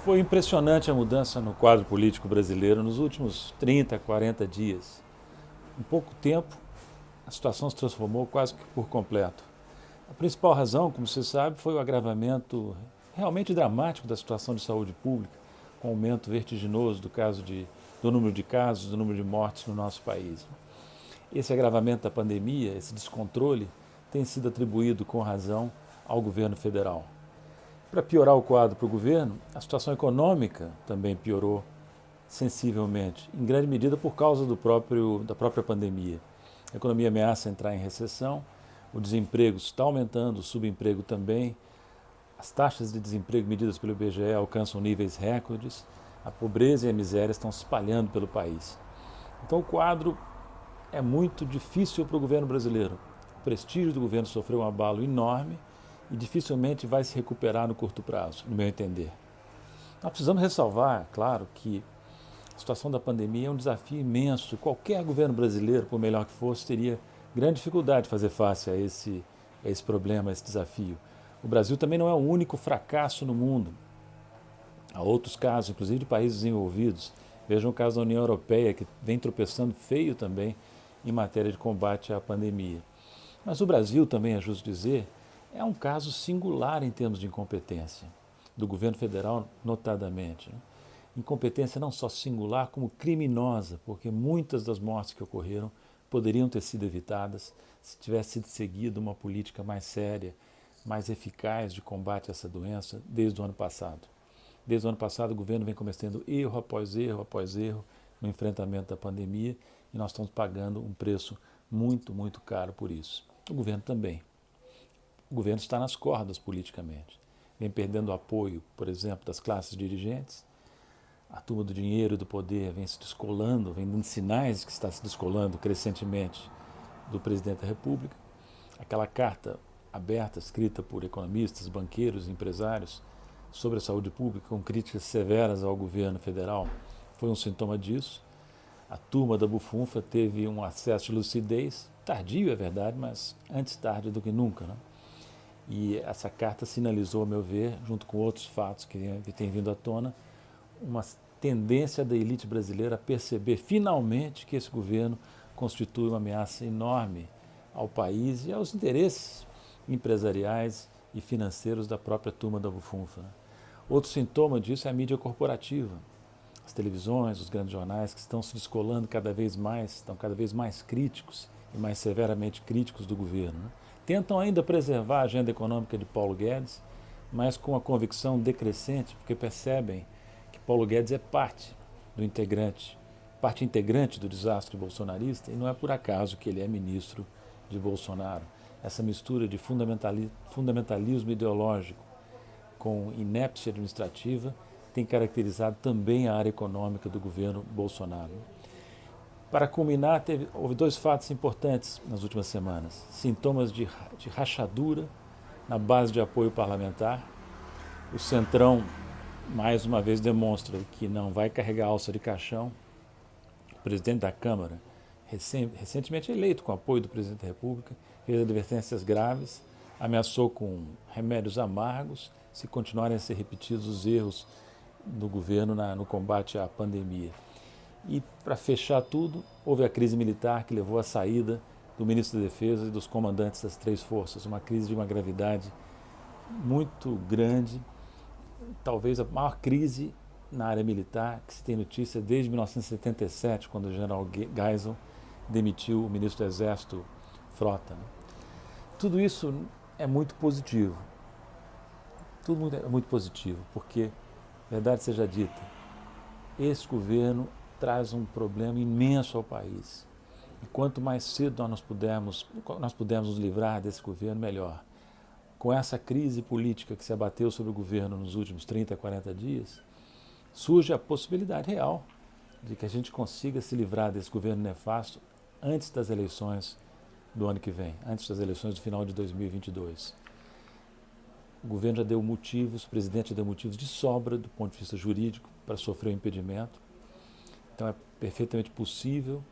Foi impressionante a mudança no quadro político brasileiro nos últimos 30, 40 dias. Em pouco tempo, a situação se transformou quase que por completo. A principal razão, como você sabe, foi o agravamento realmente dramático da situação de saúde pública, com o aumento vertiginoso do número de casos, do número de mortes no nosso país. Esse agravamento da pandemia, esse descontrole, tem sido atribuído com razão ao governo federal. Para piorar o quadro para o governo, a situação econômica também piorou sensivelmente, em grande medida por causa da própria pandemia. A economia ameaça entrar em recessão, o desemprego está aumentando, o subemprego também, as taxas de desemprego medidas pelo IBGE alcançam níveis recordes, a pobreza e a miséria estão se espalhando pelo país. Então o quadro é muito difícil para o governo brasileiro. O prestígio do governo sofreu um abalo enorme e dificilmente vai se recuperar no curto prazo, no meu entender. Nós precisamos ressalvar, claro, que a situação da pandemia é um desafio imenso. Qualquer governo brasileiro, por melhor que fosse, teria grande dificuldade de fazer face a esse problema, a esse desafio. O Brasil também não é o único fracasso no mundo. Há outros casos, inclusive de países desenvolvidos. Vejam o caso da União Europeia, que vem tropeçando feio também em matéria de combate à pandemia. Mas o Brasil, também é justo dizer, é um caso singular em termos de incompetência, do governo federal notadamente. Incompetência não só singular, como criminosa, porque muitas das mortes que ocorreram poderiam ter sido evitadas se tivesse sido seguida uma política mais séria, mais eficaz de combate a essa doença desde o ano passado. Desde o ano passado, o governo vem cometendo erro após erro no enfrentamento da pandemia e nós estamos pagando um preço muito, muito caro por isso. O governo também. O governo está nas cordas politicamente. Vem perdendo o apoio, por exemplo, das classes dirigentes. A turma do dinheiro e do poder vem se descolando, vem dando sinais de que está se descolando crescentemente do presidente da República. Aquela carta aberta, escrita por economistas, banqueiros, empresários, sobre a saúde pública, com críticas severas ao governo federal, foi um sintoma disso. A turma da bufunfa teve um acesso de lucidez, tardio é verdade, mas antes tarde do que nunca, né? E essa carta sinalizou, a meu ver, junto com outros fatos que têm vindo à tona, uma tendência da elite brasileira a perceber finalmente que esse governo constitui uma ameaça enorme ao país e aos interesses empresariais e financeiros da própria turma da bufunfa. Outro sintoma disso é a mídia corporativa. As televisões, os grandes jornais que estão se descolando cada vez mais, estão cada vez mais críticos e mais severamente críticos do governo, né? Tentam ainda preservar a agenda econômica de Paulo Guedes, mas com a convicção decrescente, porque percebem que Paulo Guedes é parte integrante do desastre bolsonarista, e não é por acaso que ele é ministro de Bolsonaro. Essa mistura de fundamentalismo ideológico com inépcia administrativa tem caracterizado também a área econômica do governo Bolsonaro. Para culminar, houve dois fatos importantes nas últimas semanas. Sintomas de rachadura na base de apoio parlamentar. O Centrão, mais uma vez, demonstra que não vai carregar a alça de caixão. O presidente da Câmara, recentemente eleito com apoio do presidente da República, fez advertências graves, ameaçou com remédios amargos se continuarem a ser repetidos os erros do governo no combate à pandemia. E, para fechar tudo, houve a crise militar que levou à saída do ministro da Defesa e dos comandantes das três forças, uma crise de uma gravidade muito grande, talvez a maior crise na área militar que se tem notícia desde 1977, quando o general Geisel demitiu o ministro do Exército, Frota, né? Tudo isso é muito positivo. Tudo é muito positivo, porque, verdade seja dita, esse governo traz um problema imenso ao país. E quanto mais cedo nós pudermos nos livrar desse governo, melhor. Com essa crise política que se abateu sobre o governo nos últimos 30, 40 dias, surge a possibilidade real de que a gente consiga se livrar desse governo nefasto antes das eleições do ano que vem, antes das eleições do final de 2022. O governo já deu motivos, o presidente já deu motivos de sobra do ponto de vista jurídico para sofrer o impedimento. Então é perfeitamente possível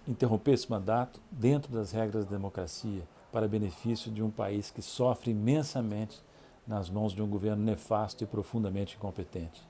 interromper esse mandato dentro das regras da democracia para benefício de um país que sofre imensamente nas mãos de um governo nefasto e profundamente incompetente.